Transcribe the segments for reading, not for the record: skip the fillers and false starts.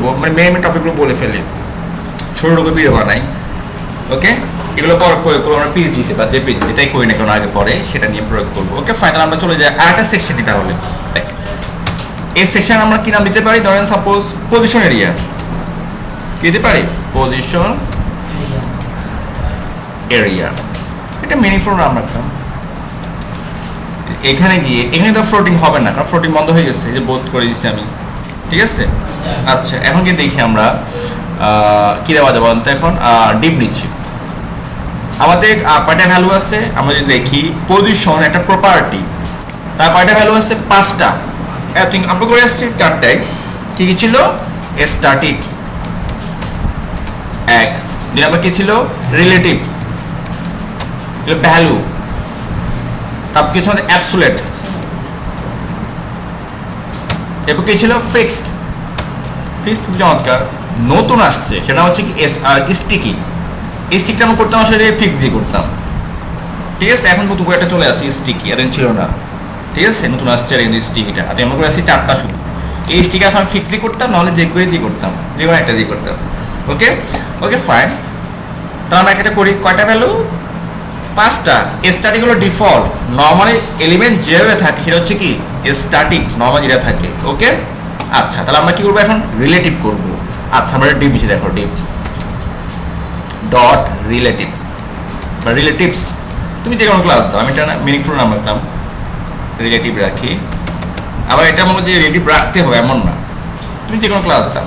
করবো, মানে মেন টপিকগুলো বলে ফেলি, ছোটো ছোটো ভিডিও বানাই। ওকে, এগুলো পর প্রয়োগ করবো আমরা পিএইচডিতে বা যে পিএইচডি যেটাই করি না কেন আগে পরে সেটা নিয়ে প্রয়োগ করবো। ওকে ফাইনাল আমরা চলে যাই আরেকটা সেকশনে। তাহলে দেখ এই সেকশন আমরা কি নাম দিতে পারি? ধরেন সাপোজ পজিশন এরিয়া, কি দিতে পারি? Position area. এটা মিনিংফুল নাম রাখলাম। এখানে গিয়ে এখানে তো ফ্লোটিং হবে না, কারণ ফ্লোটিং বন্ধ হয়ে গেছে, এই যে বোধ করে দিচ্ছি আমি। ঠিক আছে, আচ্ছা এখন গিয়ে দেখি আমরা কী দেওয়া যাবে তো। এখন ডিপ নিচ্ছি, আমাদের কয়টা ভ্যালু আছে আমরা যদি দেখি। পজিশন একটা প্রপার্টি, তার কয়টা ভ্যালু আছে? 5টা। আমরা করে আসছি 4টায়। কী কী ছিল? স্ট্যাটিক 1, 2 নম্বর কী ছিল? রিলেটিভ ভ্যালু, তারপর কিছু আমাদের অ্যাবসোলিউট, এরপর কি ছিল? ফিক্সড। ফিক্সড খুব চমৎকার, নতুন আসছে সেটা হচ্ছে কি স্টিকি। স্টিকটা আমরা করতাম আসলে ফিক্সই করতাম। ঠিক আছে, এখন নতুন করে একটা চলে আসছে স্টিকি, এতদিন ছিল না। ঠিক আছে, নতুন আসছে আর কিন্তু স্টিকিটা, আর আমরা করে আসছি 4টা শুধু। এই স্টিকে আসলে আমি ফিক্সই করতাম, নাহলে যে করে দিয়ে করতাম, যে কোনো একটা দিয়ে করতাম। ওকে ওকে ফাইন, তাহলে আমরা একটা করি। কয়টা ভ্যালু? 5টা। স্ট্যাটিক হলো ডিফল্ট, নর্মালি এলিমেন্ট যেভাবে থাকে সেটা হচ্ছে কি স্ট্যাটিক, নর্মাল যেটা থাকে। ওকে আচ্ছা, তাহলে আমরা কি করবো এখন? রিলেটিভ করবো। আচ্ছা আমরা ডিপ নিচে দেখো, ডিপ ডট রিলেটিভ বা রিলেটিভস, তুমি যে কোনো ক্লাস দাও, আমি এটা মিনিংফুল নাম রাখলাম, রিলেটিভ রাখি। আবার এটা মনে যে রিলেটিভ রাখতে হবে এমন না, তুমি যে কোনো ক্লাস দাও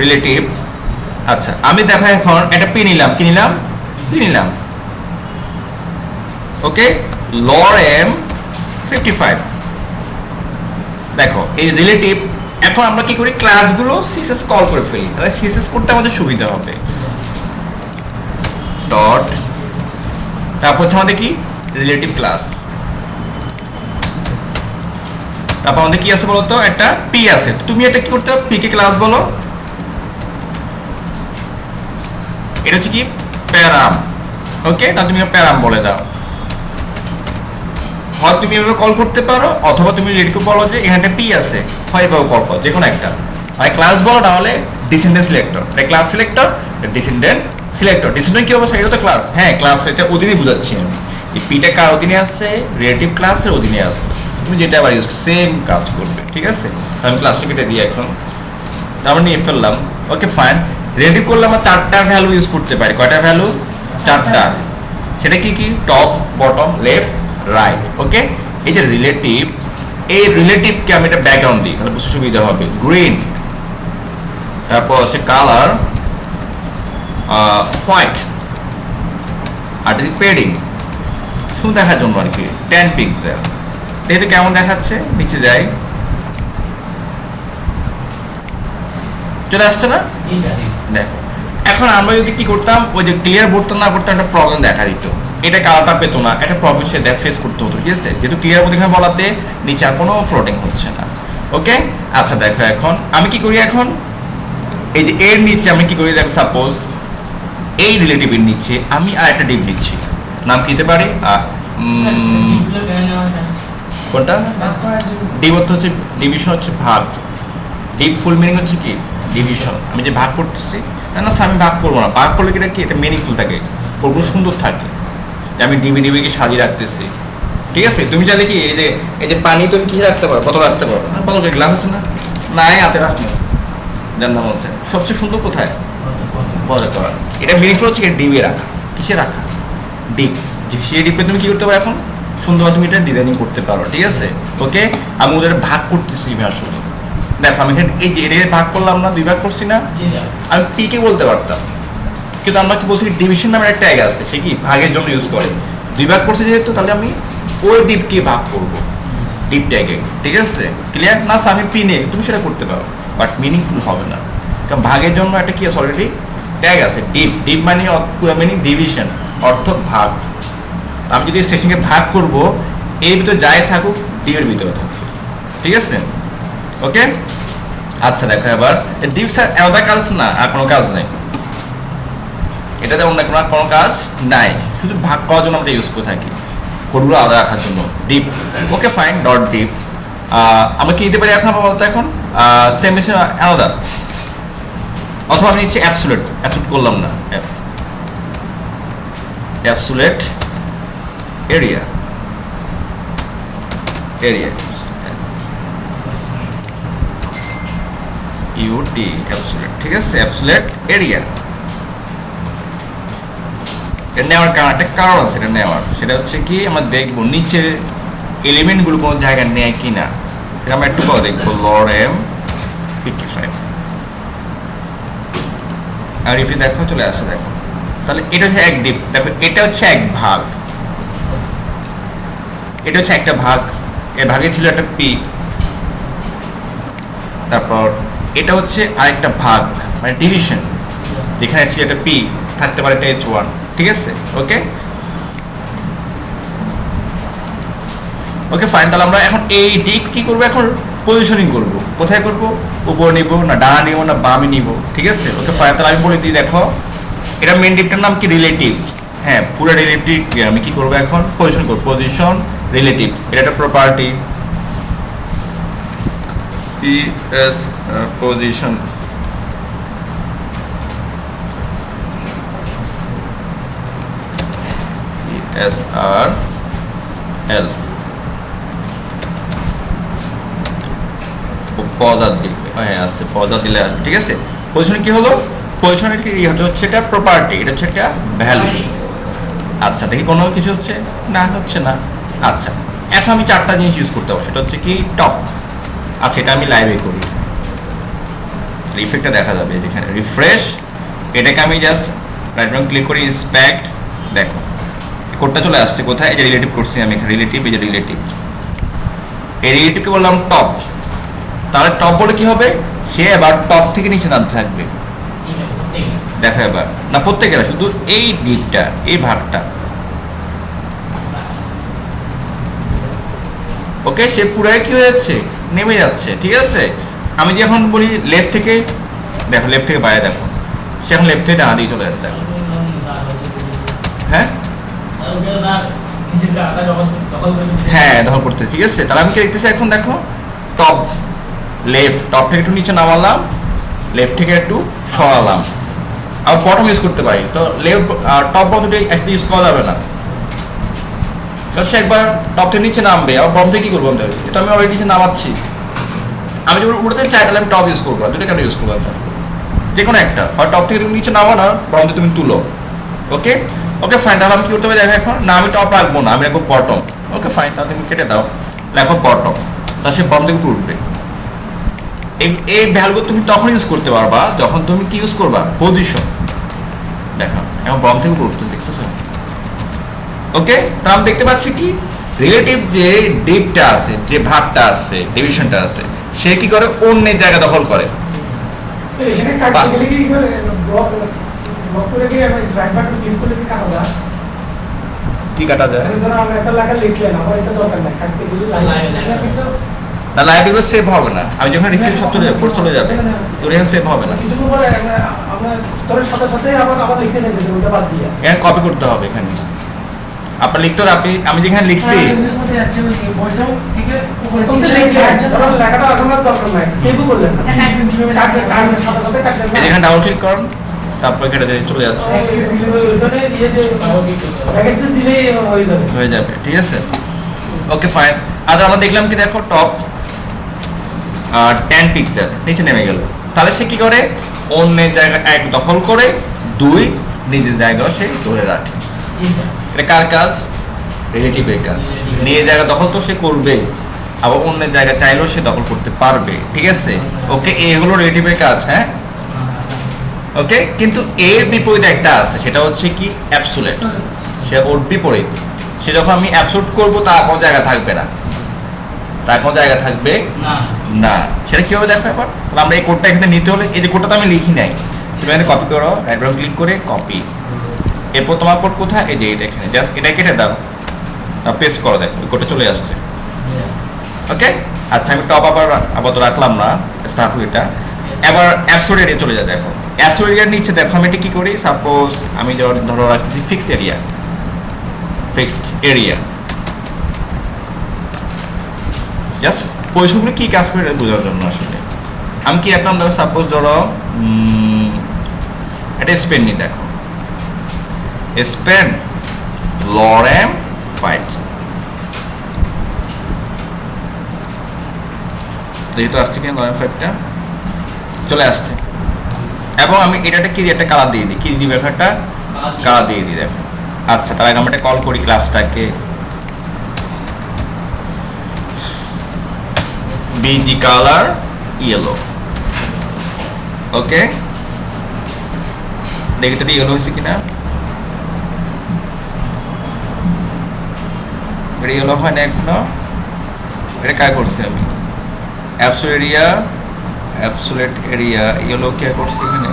রিলেটিভ। আচ্ছা আমি দেখা এখন একটা পি নিলাম, কি নিলাম? পি নিলাম। ওকে, লরেম 55। দেখো এই রিলেটিভ। এখন আমরা কি করি? ক্লাসগুলো সিএসএস কল করে ফেলি, তাহলে সিএসএস করতে আমাদের সুবিধা হবে। ডট, তারপর হচ্ছে আমাদের কি? Relative class. তারপর আমাদের কি আছে বলো তো? একটা পি আছে, তুমি এটা কি করতে হবে? পি কে ক্লাস বলো। এটা হচ্ছে কি? প্যারাম। ওকে, তা তুমি প্যারাম বলে দাও। হয় তুমি এভাবে কল করতে পারো, অথবা তুমি রিলেটিভ বলো যে এখানে পি আছে, হয় এভাবে কল করো, যে কোনো একটা। হয় ক্লাস বলো, নাহলে ডিসেন্ডেন্ট সিলেক্টর। এটা class selector, descendant selector. Descendant কি হবে? সেটা তো ক্লাস। হ্যাঁ ক্লাস, এটা অধীনে বুঝাচ্ছি আমি। এই পিটা কার অধীনে আসছে? রিলেটিভ ক্লাসের অধীনে আসছে। তুমি যেটা আবার ইউজ সেম কাজ করবে। ঠিক আছে, তো আমি ক্লাসটা কেটে দিই এখন, আমরা নিয়ে ফেললাম। ওকে ফাইন, রিলেটিভ করলে আমরা 4টা ভ্যালু ইউজ করতে পারি। কয়টা ভ্যালু? 4টা। সেটা কি কি? Top, bottom, left, right. Okay, এই যে রিলেটিভ, এই রিলেটিভকে আমি একটা ব্যাকগ্রাউন্ড দিই, তাহলে বুঝতে সুবিধা হবে। গ্রিন, তারপর হচ্ছে কালার হোয়াইট, আর যদি পেডিং শুধু দেখার জন্য আর কি 10 পিক্সেল। দেখতে কেমন দেখাচ্ছে? নিচে যাই, চলে আসছে না? দেখো এখন আমরা যদি কি করতাম, ওই যে ক্লিয়ার বোর্ডটা না করতাম, একটা প্রবলেম দেখা দিত। এটা কালারটা পেতো না, একটা প্রবলেম সে ফেস করতে হতো। ঠিক আছে, যেহেতু ক্লিয়ার বোর্ড এখানে বলাতে নিচে আর কোনো ফ্লোটিং হচ্ছে না। ওকে আচ্ছা দেখো এখন আমি কি করি? এখন এই যে এর নিচে আমি কি করি? দেখো সাপোজ এই রিলেটিভের নিচে আমি আর একটা ডিপ নিচ্ছি, নাম কি দিতে পারি? কোনটা? ডিপ অর্থ হচ্ছে ডিভিশন, হচ্ছে ভাগ। ডিপ ফুল মিনিং হচ্ছে কি? ডিভিশন। আমি যে ভাগ করতেছি, না আমি ভাগ করবো না, ভাগ করলে কি এটা মিনিংফুল থাকে, কোনগুলো সুন্দর থাকে, যে আমি ডিবি ডিবিকে সাজিয়ে রাখতেছি। ঠিক আছে, তুমি চাইলে কি এই যে পানি তুমি কি রাখতে পারো? বোতল রাখতে পারো না? বোতল গ্লাস আছে না? নাই, হাতে রাখবো, জানলাম বলছে সবচেয়ে সুন্দর কোথায়? বোতল করা। এটা মিনিংফুল হচ্ছে ডিবি রাখা। কিসে রাখা? ডিপ। সেই ডিপে তুমি কি করতে পারো? এখন সুন্দরভাবে তুমি এটা ডিজাইনিং করতে পারো। ঠিক আছে, ওকে আমি ওদের ভাগ করতেছি আসলে। দেখো আমি এখানে এই যে এটা ভাগ করলাম না, 2 ভাগ করছি না? আমি পি কে বলতে পারতাম, কিন্তু আমরা কি বলছি? ডিভিশন নামের একটা ট্যাগ আছে, সে কি ভাগের জন্য ইউজ করে। 2 ভাগ করছি যেহেতু, তাহলে আমি ওই ডিপকে ভাগ করবো ডিপ ট্যাগে। ঠিক আছে, ক্লিয়ার না? আমি পি নে, তুমি সেটা করতে পারো, বাট মিনিংফুল হবে না, কারণ ভাগের জন্য একটা কি আছে? অলরেডি ট্যাগ আছে ডিপ। ডিপ মানে পুরো মিনিং ডিভিশন, অর্থ ভাগ। আমি যদি সেকশনকে ভাগ করব, এর ভিতরে যাই থাকুক ডিপের ভিতরে থাকুক। ঠিক আছে, ওকে আচ্ছা দেখো এবার ডিপ স্যার আলাদা কাজ না, আর কোনো কাজ নেই, এটাতে অন্য কোনো কাজ নাই, শুধু ভাগ করার জন্য আমরা ইউজ করে থাকি, কোডগুলো আলাদা রাখার জন্য। Deep, okay fine, dot deep. আমরা কি দিতে পারি এখন আপাতত? এখন সেম মেশিন আলাদা অথবা আমি নিচ্ছি অ্যাবসোলিউট করলাম না, অ্যাবসোলিউট এরিয়া ইউটি অ্যাবসোলিউট, ঠিক আছে, অ্যাবসোলিউট এরিয়া। এটা নেওয়ার একটা কারণ আছে, এটা নেওয়ার, সেটা হচ্ছে কি আমরা দেখবো নিচের এলিমেন্টগুলো কোনো জায়গায় নেয় কি না, এটা আমরা একটু পরে দেখবো। লরেম 55 আর ইফি দেখো চলে আসে, দেখো তাহলে এটা হচ্ছে এক ডিপ, দেখো এটা হচ্ছে এক ভাগ, এটা হচ্ছে একটা ভাগ, এর ভাগে ছিল একটা পি, তারপর এটা হচ্ছে আরেকটা ভাগ মানে ডিভিশন, যেখানে ছিল একটা পি থাকতে পারে একটা H1, ঠিক আছে। ওকে ওকে ফাইন। তাহলে আমরা এখন এই ডিপ কি করবো, এখন পজিশনিং করব, কোথায় করব, উপর নিব না ডানা নিব না বামে নিব, ঠিক আছে। ওকে ফাইন, তাহলে আমি বলে দিই, দেখো এটা মেন ডিপটার নাম কি, রিলেটিভ। হ্যাঁ, পুরো রিলেটিভ আমি কি করবো এখন, পজিশন করব, পজিশন রিলেটিভ, এটা একটা property PS position. SRL Puja দিবে, হ্যাঁ আছে পজা দিলে, ঠিক আছে। পজিশন কি হলো, পজিশনের কি হচ্ছে, এটা প্রপার্টি, এটা হচ্ছে একটা ভ্যালু। আচ্ছা দেখি কোনো কিছু হচ্ছে না, হচ্ছে না। আচ্ছা এখন আমি চারটা জিনিস ইউজ করতে পারবো, সেটা হচ্ছে কি টপ। আচ্ছা এটা আমি লাইভে করি, ইফেক্টটা দেখা যাবে যেখানে রিফ্রেশ, এটাকে আমি জাস্ট রাইট বাটন ক্লিক করে ইন্সপেক্ট, দেখো কোডটা চলে আসছে কোথায়, এই যে রিলেটিভ করছি আমি এখানে, রিলেটিভ, এই যে রিলেটিভ, এই রিলেটিভকে বললাম টপ। তাহলে টপ বলে কি হবে, সে এবার টপ থেকে নিচে নামতে থাকবে, দেখো এবার না প্রত্যেকের, শুধু এই দিকটা, এই ভাগটা। ওকে, সে পুরাই কি হয়ে যাচ্ছে, নেমে যাচ্ছে, ঠিক আছে। আমি যখন বলি লেফট থেকে, দেখো লেফট থেকে বাইরে, দেখো সে এখন লেফট থেকে ডানা দিয়ে চলে যাচ্ছে, দেখো। হ্যাঁ হ্যাঁ দখল করতে, ঠিক আছে। তাহলে আমি কি দেখতেছি এখন, দেখো টপ লেফট, টপ থেকে একটু নিচে নামালাম, লেফট থেকে একটু সরালাম, আবার বটম ইউজ করতে পারি। তো লেফট টপ বটম একসাথে ইউজ করা যাবে না, কারণ সে একবার টপ থেকে নিচে নামবে, আবার বটম থেকে কি করবো, এটা আমি অলরেডি নিচে নামাচ্ছি। আমি যদি উঠতে চাই তাহলে আমি টপ ইউজ করবো, দুটো কেন ইউজ করবো, যে কোনো একটা, হয় টপ থেকে তুমি নিচে নামো না, বটম থেকে তুমি তুলো। ওকে ওকে ফাইন, তাহলে আমি কি করতে পারি, দেখো এখন না আমি টপ রাখবো না, আমি রাখবো বটম। ওকে ফাইন, তাহলে তুমি কেটে দাও, লেখো বটম, তাহলে সে বটম থেকে উঠবে। এই ভ্যালুগুলো তুমি তখন ইউজ করতে পারবা যখন তুমি কি ইউজ করবা, পজিশন। দেখো এখন বটম থেকে উঠতে দেখছো। ওকে, তা আমি দেখতে পাচ্ছি কি রিলেটিভ যে ডিপটা আছে, যে ভাগটা আছে, ডিভিশনটা আছে, সে কি করে অন্যের জায়গা দখল করে। কি কাটা যায়, না লাইব্রেরি সেভ হবে না, আমি যখন রিফ্রেশ সব চলে যাবে, চলে যাবে, তোর এখানে সেভ হবে না, এখানে কপি করতে হবে। এখানে আপনার লিখতে হবে, আপনি আমি যেখানে লিখছি এখানে ডাবল ক্লিক করুন, তারপর কেটে দিয়ে চলে যাচ্ছে, হয়ে যাবে, ঠিক আছে। Okay fine. আর আমরা দেখলাম কি, দেখো টপ 10 পিক্সেল নিচে নেমে গেল, তাহলে সে কি করে, অন্যের জায়গা এক দখল করে, দুই নিজের জায়গাও সে ধরে রাখে। এটা কার কাজ, রিলেটিভের কাজ। নিজের জায়গা দখল তো সে করবে, আবার অন্যের জায়গা চাইলেও সে দখল করতে পারবে, ঠিক আছে। ওকে, এ হলো রিলেটিভের কাজ। হ্যাঁ ওকে, কিন্তু এর বিপরীতে একটা আছে, সেটা হচ্ছে কি অ্যাবসোলিউট। সে ওর বিপরীত, সে যখন আমি অ্যাবসোলিউট করবো তার কোনো জায়গা থাকবে না, তার কোনো জায়গা থাকবে না। সেটা কীভাবে দেখো এবার, তাহলে আমরা এই কোডটা এখানে নিতে হলে, এই যে কোডটা তো আমি লিখি নাই, তুমি এখানে কপি করো, রাইট বাটন ক্লিক করে কপি, এরপর তোমার কোড কোথায়, এই যে এটা এখানে, জাস্ট এটা কেটে দাও, তারপর পেস্ট করো, দেখো ওই কোডটা চলে আসছে। ওকে, আচ্ছা আমি টপ আবার তো রাখলাম না, স্টার্ট এটা, এবার অ্যাবসোলিউট এরিয়া চলে যায়। দেখো অ্যাবসোলিউট এরিয়ার নিচে দেখো আমি এটা কি করি, সাপোজ আমি ধরো রাখতেছি ফিক্সড এরিয়া, জাস্ট পজিশনগুলো কি কাজ করে এটা বোঝার জন্য। আসলে আমি কি রাখলাম, ধরো সাপোজ ধরো এটা স্পেন নি দেখো, স্পেন লরেম ফাইট, যেহেতু আসছে কিনা লরেম ফাইটটা চলে আসছে। এবং আমি এটা কি দিয়ে একটা কালার দিয়ে দিই, কি দিই একটা কালার দিয়ে দিই দেখো। আচ্ছা, তার আগে আমরা একটা কল করি ক্লাসটাকে, বিজি কালার ইয়েলো। ওকে, দেখি তো ইয়েলো হয়েছে কিনা। এটা ইয়েলো হয় না এখনো, এটা কাজ করছি আমি। অ্যাবসোলিউট এরিয়া ইয়েলো কে করছি এখানে,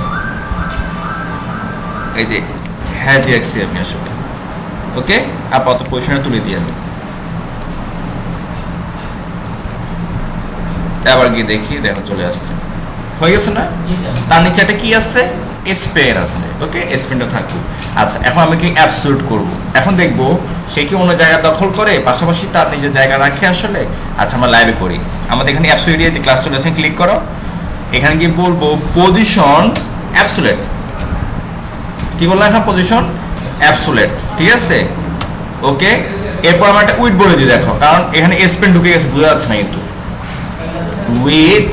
এই যে হ্যাঁ যে রাখছি আমি আসলে। ওকে, আপাতত পজিশনে তুলে দিই আমি। আবার গিয়ে দেখি, দেখো চলে আসছে, হয়ে গেছে না? তার নিচে একটা কি আছে, স্পেন আছে। ওকে, স্পেনটা থাকুক। আচ্ছা, এখন আমি কি অ্যাবসোলিউট করব, এখন দেখবো সে কি অন্য জায়গা দখল করে পাশাপাশি তার নিজের জায়গা রাখে আসলে। আচ্ছা, আমরা লাইভে করি, আমাদের এখানে অ্যাবসোলিউট এরিয়াতে ক্লাস চলে আসে, ক্লিক করো। এখানে গিয়ে বলবো পজিশন অ্যাবসোলিউট, কি বললাম এখন, পজিশন অ্যাবসোলিউট, ঠিক আছে? ওকে, এরপর আমরা একটা উইথ বলে দিই দেখো, কারণ এখানে স্পেন ঢুকে গেছে, বোঝা যাচ্ছে না কিন্তু। উইথ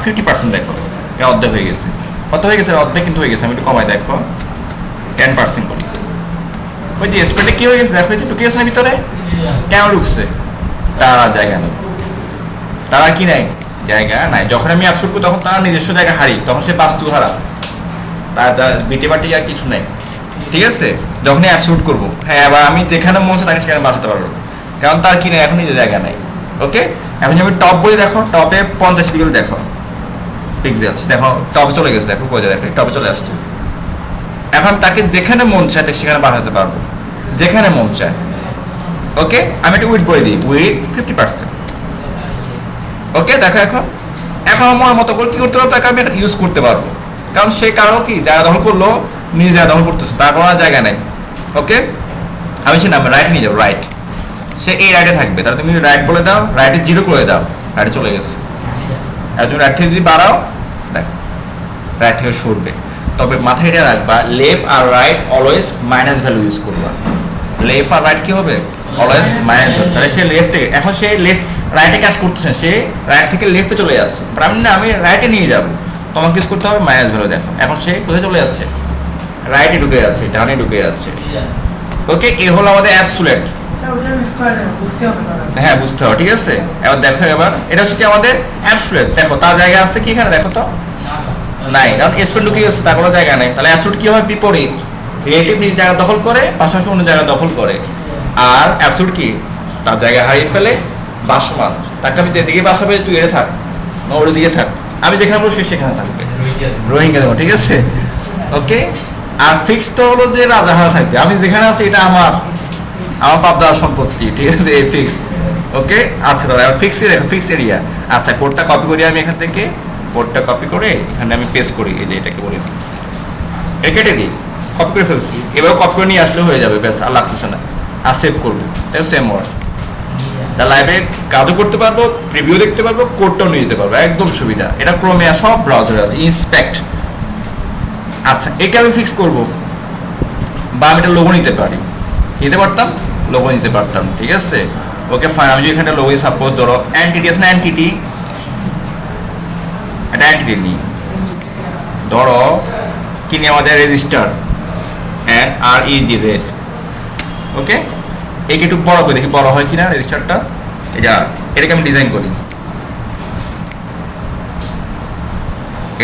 50% দেখো, এটা অর্ধেক হয়ে গেছে। কত হয়ে গেছে? অর্ধেক কিন্তু হয়ে গেছে। আমি একটু কমাই দেখো, 10% করি। ওই যে স্পেনটা কি হয়ে গেছে দেখো, এই যে ঢুকে গেছে না ভিতরে। কেন ঢুকছে? তারা জায়গা নেই, তারা কি নাই, জায়গা নাই। যখন আমি অ্যাবসোলিউট করি তখন তার নিজস্ব জায়গা হারি, তখন সে বাস্তু হারা, তার বিটে বাটি আর কিছু নেই, ঠিক আছে? যখনই অ্যাবসোলিউট করবো, হ্যাঁ, এবার আমি যেখানে মন হচ্ছে তাকে সেখানে বাঁচাতে পারবো, কারণ তার কি নেই, এখন নিজের জায়গা নেই। ওকে, এখন আমি টপ বই দেখো, টপে 50 পিক্সেল দেখো, পিক্সেলস দেখো, টপে চলে গেছে দেখো, কোথায় দেখো, টপে চলে আসছে। এখন তাকে যেখানে মন চায় সেখানে বাঁচাতে পারবো, যেখানে মন চায়। ওকে, আমি একটা উইথ বলে দিই, উইথ 50%। ওকে, দেখো এখন আমার মতো করে কি করতে পারবো, তাকে আমি ইউজ করতে পারবো, কারণ সে কারো কি জায়গা দখল করলো, নিজে জায়গা দখল করতেছে, তার কোনো জায়গা নেই। ওকে, আমি সে নাম রাইট নিয়ে যাবো, রাইট, সে এই রাইটে থাকবে, তাহলে তুমি রাইট বলে দাও, রাইটে 0 করে দাও, রাইটে চলে গেছে। আর তুমি রাইট থেকে যদি বাড়াও, দেখো রাইট থেকে সরবে। তবে মাথায় এটা রাখবা, লেফট আর right always minus value use করবা। লেফট আর রাইট কি হবে, অলওয়েজ মাইনাস ভ্যালু। তাহলে সে লেফট থেকে, এখন সে লেফট রাইটে কাজ করছে, সে রাইট থেকে লেফটে চলে যাচ্ছে, আমি রাইটে নিয়ে যাবো, তোমাকে ইউজ করতে হবে মাইনাস ভ্যালু। দেখো এখন সে কোথায় চলে যাচ্ছে, রাইটে ঢুকে যাচ্ছে, ডানে ঢুকে যাচ্ছে। ওকে, এ হলো আমাদের অ্যাবসোলিউট। হ্যাঁ, বুঝতে হবে, ঠিক আছে? এবার দেখো, এবার এটা হচ্ছে কি আমাদের অ্যাবসোলিউট। দেখো তার জায়গা আছে কি এখানে, দেখো তো নাই, কারণ স্পেন ঢুকে গেছে, তার কোনো জায়গা নেই। তাহলে অ্যাবসোলিউট কি হয়, বিপরীত, রিলেটিভ নিজের জায়গা দখল করে, পাশাপাশি অন্য জায়গা দখল করে। আর অ্যাবসোলিউট কি, তার জায়গা হারিয়ে ফেলে, বাসমান, তাকে আমি যেদিকে বাসাবে, তুই এটা থাক না ওর দিকে থাক, আমি যেখানে বলবো সে সেখানে থাকবে, রোহিঙ্গা দেবো, ঠিক আছে? ওকে, আর ফিক্স তো হলো যে রাজাহারা থাকবে, আমি যেখানে আছি এটা আমার বাপ দাদার সম্পত্তি, ঠিক আছে? এই ফিক্স। ওকে, আচ্ছা, তাহলে ফিক্স দেখো, ফিক্স এরিয়া। আচ্ছা, কোডটা কপি করি আমি এখান থেকে, কোডটা কপি করে এখানে আমি পেস্ট করি, এই যে এটাকে বলে দিই, এটা কেটে দিই, কপি করে ফেলছি। এবার কপি করে নিয়ে আসলে হয়ে যাবে, ব্যাস, আর লাগতেছে না। আর সেভ করবো, তাই সেম ওয়ার্ড। তা লাইভে কাজও করতে পারবো, প্রিভিউ দেখতে পারবো, কোডটাও নিয়ে যেতে পারবো, একদম সুবিধা। এটা ক্রোমে সব ব্রাউজারে আছে, ইন্সপেক্ট। আচ্ছা, একে আমি ফিক্স করবো, বা আমি এটা লোগো নিতে পারি, নিতে পারতাম, লোগো নিতে পারতাম, ঠিক আছে? ওকে, ফাইন। আমি যদি এখানে লোগো সাপোজ ধরো এন্টিটি আছে না, এন্টিটি, এটা এন্টিটি নিই, ধরো কি নিয়ে আমাদের রেজিস্টার REG রেড। ওকে, একে একটু বড় করে দেখি বড় হয় কিনা রেজিস্টারটা। এটাকে আমি ডিজাইন করি,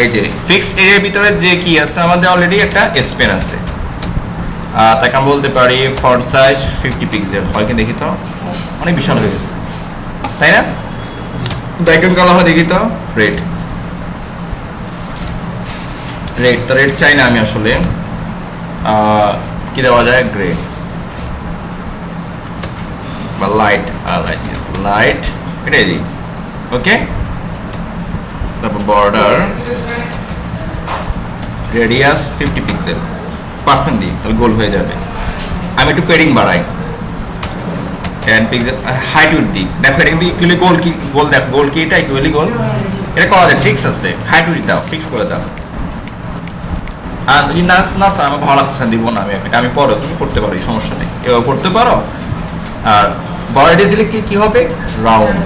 এই যে ফিক্সড এরিয়ার ভিতরে যে কি আছে আমাদের অলরেডি একটা স্পেন আছে, তাকে আমি বলতে পারি ফন্ট সাইজ 50 পিক্সেল হয় কি, দেখি তো, অনেক বিশাল হয়ে গেছে, তাই না? ব্যাকগ্রাউন্ড কালার হয় দেখি তো, রেড, তো রেড চাই না আমি আসলে, কি দেওয়া যায়, গ্রে বা লাইট, লাইট, এটাই দিই। ওকে, তারপর বর্ডার রেডিয়াস 50 পিক্সেল পার্সেন্ট দিই, তাহলে গোল হয়ে যাবে। আমি একটু পেডিং বাড়াই, 10 পিক্সেল, হাইট উইথ দিই। দেখো এটা কিন্তু ইকুয়ালি গোল, কি গোল, দেখো গোল কি, এটা ইকুয়ালি গোল, এটা করা যায়, ট্রিক্স আছে। হাইট উইথ দাও, ফিক্স করে দাও, আর যদি না না স্যার আমার ভালো লাগছে না, দিব না আমি, আমি পরে তুমি করতে পারো, এই সমস্যা নেই, এবার করতে পারো। আর বড় দিলে কি হবে, রাউন্ড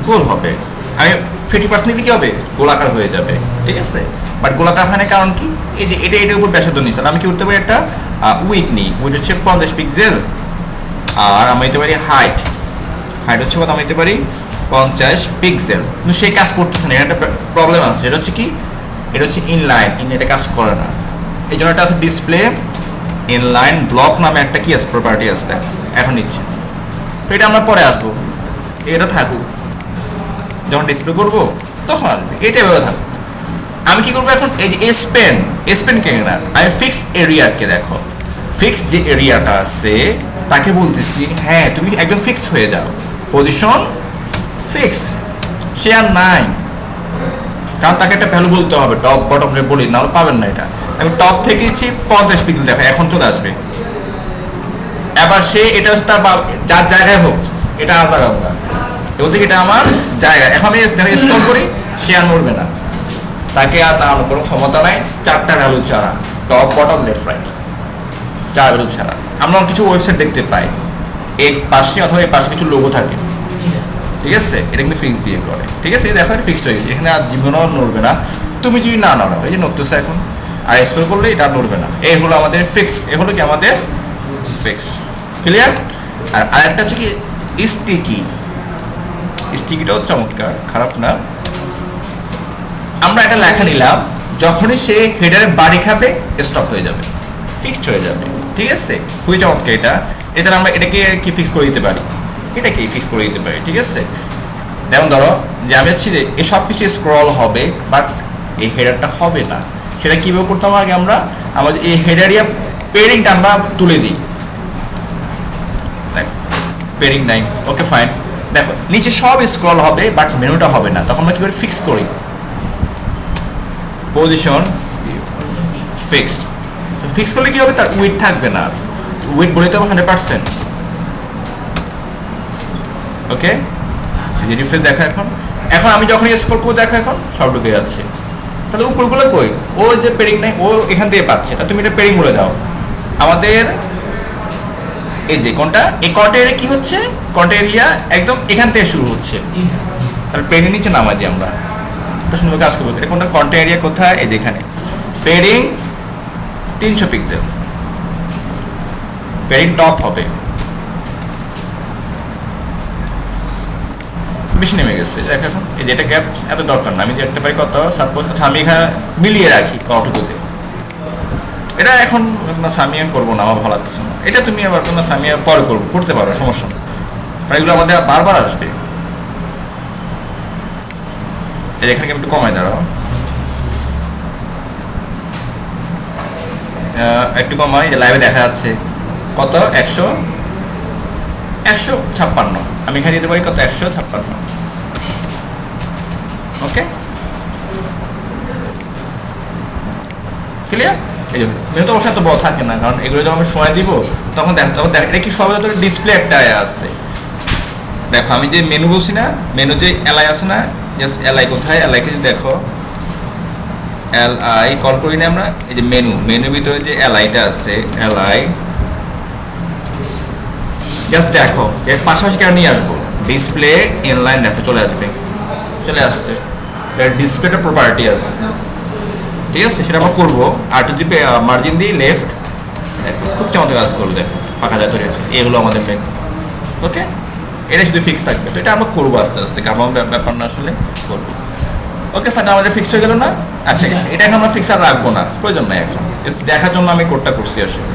গোল হবে। আমি 50% দিলে কি হবে, গোলাকার হয়ে যাবে, ঠিক আছে। বাট গোলাকার হয় না, কারণ কি, এই যে এটা এটার উপর ব্যাসার্ধ নিচ্ছি, আমি কি করতে পারি, একটা উইথ নিই, উইথ হচ্ছে 50 পিক্সেল। আর আমি নিতে পারি হাইট, হাইট হচ্ছে কত, আমি নিতে পারি 50 পিক্সেল। কিন্তু সেই কাজ করতেছে না, এটা একটা প্রবলেম আছে। এটা হচ্ছে কি, এটা হচ্ছে ইনলাইন, এটা কাজ করে না। এই জন্য এটা আছে ডিসপ্লে ইনলাইন ব্লক নামে একটা কি আছে, প্রপার্টি আছে, এখন নিচ্ছে। তো এটা আমরা পরে আসবো, এটা থাকুক, যখন ডিসপ্লে করবো তখন আসবে, এটা এভাবে থাকুক। আমি কি করবো এখন, এই যে স্পেন কে না, আমি ফিক্স এরিয়াকে দেখো, ফিক্স যে এরিয়াটা আছে তাকে বলতেছি হ্যাঁ তুমি একদম ফিক্সড হয়ে যাও, পজিশন ফিক্স। সে আর নাই, কারণ তাকে একটা ভ্যালু বলতে হবে, টপ বটম বলি, নাহলে পাবেন না। এটা আমি টপ থেকে দিচ্ছি 50 পিক্সেল, দেখো এখন চলে আসবে। এবার সে এটা হচ্ছে তার যার জায়গায় হোক, এটা আলাদা আমরা বলতে এটা আমার জায়গা। এখন আমি স্ক্রল করি, সে আর নড়বে না, তাকে আর দাঁড়ানোর কোনো ক্ষমতা নাই। 4টা ভ্যালু ছাড়া, top bottom left right, 4 value ছাড়া। আমরা কিছু ওয়েবসাইট দেখতে পাই, এর পাশে অথবা এর পাশে কিছু লোগো থাকে, ঠিক আছে, এটা কিন্তু ফিক্স দিয়ে করে, ঠিক আছে। দেখো এটা ফিক্সড হয়ে গেছে, এখানে আর জীবনও নড়বে না। তুমি যদি না নড়ো, এই যে নড়তেছে এখন, আর স্ক্রল করলে এটা নড়বে না। এই হলো আমাদের ফিক্স, এ হলো কি আমাদের ফিক্স, ক্লিয়ার। আর আরেকটা হচ্ছে কি স্টিকি, স্টিকিটাও চমৎকার, খারাপ না। আমরা একটা লেখা নিলাম, যখনই সে হেডারে বাড়ি খাবে স্টপ হয়ে যাবে, ফিক্সড হয়ে যাবে, ঠিক আছে, খুবই চমৎকার এটা। এছাড়া আমরা এটাকে কি ফিক্স করে দিতে পারি, এটাকে ফিক্স করে দিতে পারি, ঠিক আছে। যেমন ধরো যে আমি হচ্ছি যে এই সব কিছু স্ক্রল হবে, বাট এই হেডারটা হবে না, সেটা কীভাবে করতাম আগে, আমরা আমাদের এই হেডারিয়া পেয়ারিংটা আমরা তুলে দিই। দেখো পেয়ারিং নাই, ওকে ফাইন। দেখো নিচে সব স্ক্রল হবে, বাট মেনুটা হবে না, তখন আমরা কী করে ফিক্স করি, পজিশন ফিক্সড। ফিক্স করলে কি হবে, তার উইথ থাকবে না, উইথ বলে দেবো 100%, ওকে। রিফ্রেশ দেখো এখন, এখন আমি যখন স্ক্রল করবো দেখো এখন সব ঢুকে যাচ্ছে। তাহলে উপরগুলো কই, ও যে পেরিং নাই ও এখান থেকে পাচ্ছে, তা তুমি এটা পেরিং বলে দাও। আমাদের এই যে কোনটা, এই কন্টেন্ট এরিয়া কি হচ্ছে, কন্টেন্ট এরিয়া একদম এখান থেকে শুরু হচ্ছে, তাহলে পেরিং নিচে নামাই দিই আমরা, তা সুন্দর কাজ করবো। এটা কোনটা, কন্টেন্ট এরিয়া কোথায়, এই যে এখানে পেরিং 300 পিক্সেল, পেরিং টপ হবে, বেশি নেমে গেছে। দেখো এখন এই যে এটা গ্যাপ এত দরকার না, আমি দেখতে পারি কত, সাপোজ আচ্ছা আমি এখানে মিলিয়ে রাখি কতটুকুতে, এটা এখন না সামিয়া করবো না, আমার ভালো লাগতেছে না। এটা তুমি আবার না সামিয়া পরে করবো, করতে পারো, সমস্যা না, এগুলো আমাদের বারবার আসবে। এই এখানে একটু কমাই দাঁড়াও, একটু কমাই, যে লাইভে দেখা যাচ্ছে কত 156, আমি এখানে দিতে পারি কত 156, ওকে ক্লিয়ার। এই জন্য মেনু তো অবশ্যই এত বড় থাকে না, কারণ এগুলো যখন আমি সময় দিব তখন দেখ এটা কি সবাই ডিসপ্লে একটা আছে। দেখো আমি যে মেনু বলছি না, মেনু যে এলআই আছে না, জাস্ট এলআই কোথায়, এলআইকে যদি দেখো, এলআই কল করি না আমরা, এই যে মেনুর ভিতরে যে এলআইটা আছে, এলআই জাস্ট দেখো এর পাশাপাশি কেন নিয়ে আসবো, ডিসপ্লে ইনলাইন দেখো চলে আসবে, চলে আসছে। ডিসপ্লেটা প্রপার্টি আছে, ঠিক আছে, সেটা আমরা করবো। আর যদি মার্জিন দিই লেফট, দেখো খুব চমৎকার কাজ করবো, দেখো ফাঁকা যা তৈরি হচ্ছে, এগুলো আমাদের মেন, ওকে। এটা শুধু ফিক্স থাকবে, তো এটা আমরা করবো আস্তে আস্তে, কারণ ব্যাপার না আসলে করবো, ওকে ফাইন। আমাদের ফিক্স হয়ে গেল না, আচ্ছা এটা এখন আমরা ফিক্স আর রাখবো না, প্রয়োজন নাই এখন, দেখার জন্য আমি কোডটা করছি আসলে।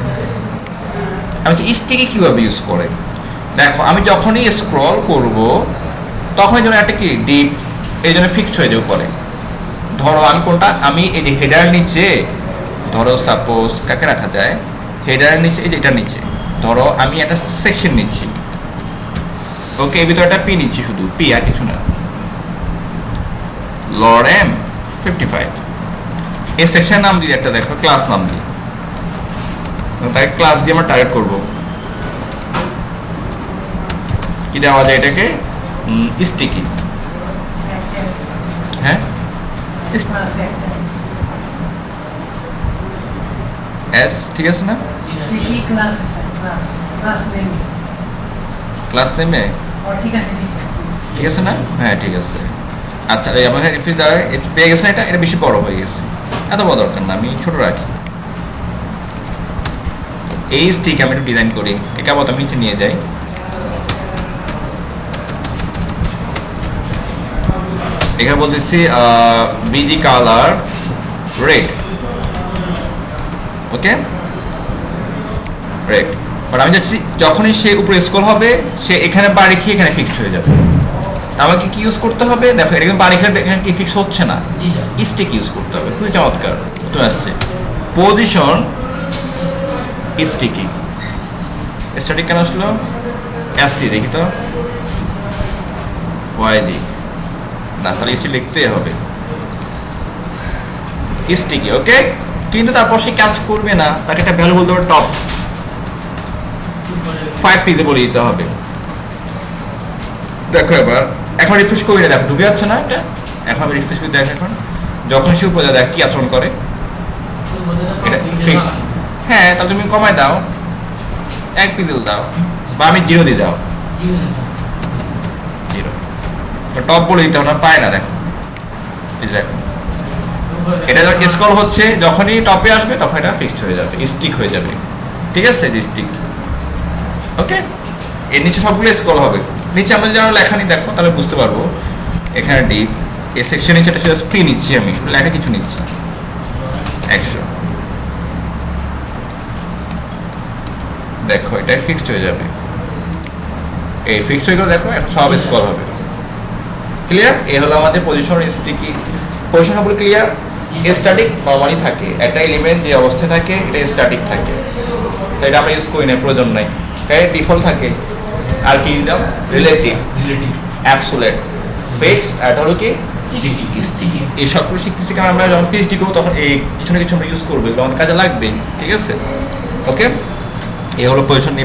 আমি স্টিকি কীভাবে ইউজ করে, দেখো আমি যখনই স্ক্রল করব তখনই যেন একটা কি ডিপ, এই জন্য ফিক্সড হয়ে যাবে পরে। ধরো আমি কোনটা, আমি এই যে হেডার নিচে, ধরো সাপোজ কাকে রাখা যায়, হেডার নিচে, এই যে এটা নিচে ধরো আমি একটা সেকশন নিচ্ছি, ওকে, এর ভিতরে একটা পি নিচ্ছি, শুধু পি আর কিছু না, লরেম 55, এই সেকশন নাম দিই একটা, দেখো ক্লাস নাম দিই, তাই ক্লাস দিয়ে আমরা টার্গেট করবো, কি দেওয়া যায় এটাকে, স্টিকি, হ্যাঁ এস ঠিক আছে না? স্টিকি ক্লাস আছে ক্লাস ক্লাস নেমে ক্লাস নেমে ও ঠিক আছে ঠিক আছে ঠিক আছে না? হ্যাঁ ঠিক আছে। আচ্ছা এই আমার রিফিল দ্বারা পেয়ে গেছে না, এটা বেশি বড় হয়ে গেছে, এত বড় দরকার না, আমি ছোট রাখি। এই স্টিক আমি একটু ডিজাইন করি, কেবল আমি নিচে নিয়ে যাই। এখানে বলতেছি busy colour red, okay red. But আমি যাচ্ছি যখনই সে উপরে স্ক্রল হবে সে এখানে বার রেখে এখানে ফিক্সড হয়ে যাবে। আমাকে কি ইউজ করতে হবে দেখো, এটা কিন্তু বার রেখে এখানে কি ফিক্স হচ্ছে না, স্টিক ইউজ করতে হবে। খুবই চমৎকার তো আসছে। পজিশন স্টিকি, স্ট্যাটিক কেন আসলো? এসটি দেখি তো, ওয়াই দি না, তাহলে স্টিক লিখতে হবে স্টিকি, ওকে। কিন্তু তারপর সে কাজ করবে না, তাকে একটা ভ্যালু বলতে হবে টপ 5 পিজে বলে দিতে হবে। দেখো এবার এখন রিফ্রেশ করি না, দেখো ঢুকে যাচ্ছে না এটা। এখন আমি রিফ্রেশ করে দেখো, এখন যখন সে উপরে দেখ কি আচরণ করে, এটা ফিক্স। হ্যাঁ তাহলে তুমি কমায় দাও, 1 পিজেল দাও, বা আমি 0 দিয়ে দাও, 0 টপ বলে দিতে হবে না, পায় না। দেখো এই যে দেখো এটা যখন স্ক্রল হচ্ছে, যখনই টপে আসবে তখন এটা ফিক্সড হয়ে যাবে, স্টিক হয়ে যাবে, ঠিক আছে? যে স্টিক, ওকে। এর নিচে সবগুলো স্ক্রল হবে। নিচে আমরা যারা লেখা নি দেখো, তাহলে বুঝতে পারবো। এখানে ডিপ এই সেকশন নিচে এটা ফ্রি নিচ্ছি, আমি লেখা কিছু নিচ্ছি 100। দেখো এটা ফিক্সড হয়ে যাবে, এই ফিক্সড হয়ে গেলে দেখো এখন সব স্ক্রল হবে। ক্লিয়ার? এই হলো আমাদের পজিশন স্টিকি। পজিশন সবগুলো ক্লিয়ার। স্ট্যাটিক নর্মালি থাকে, একটা এলিমেন্ট যে অবস্থায় থাকে এটা স্ট্যাটিক থাকে, তাই এটা আমরা ইউজ করি না, প্রয়োজন নাই, তাই ডিফল্ট থাকে। আর কি দাও? রিলেটিভ, অ্যাবসোলিউট, ফিক্সড, আর হলো কি স্টিকি। এই সবগুলো শিখতেছি কারণ আমরা যখন পিএইচডি করবো তখন এই কিছু না কিছু আমরা ইউজ করবো, এগুলো আমাদের কাজে লাগবে, ঠিক আছে? ওকে, এই হলো পজিশন।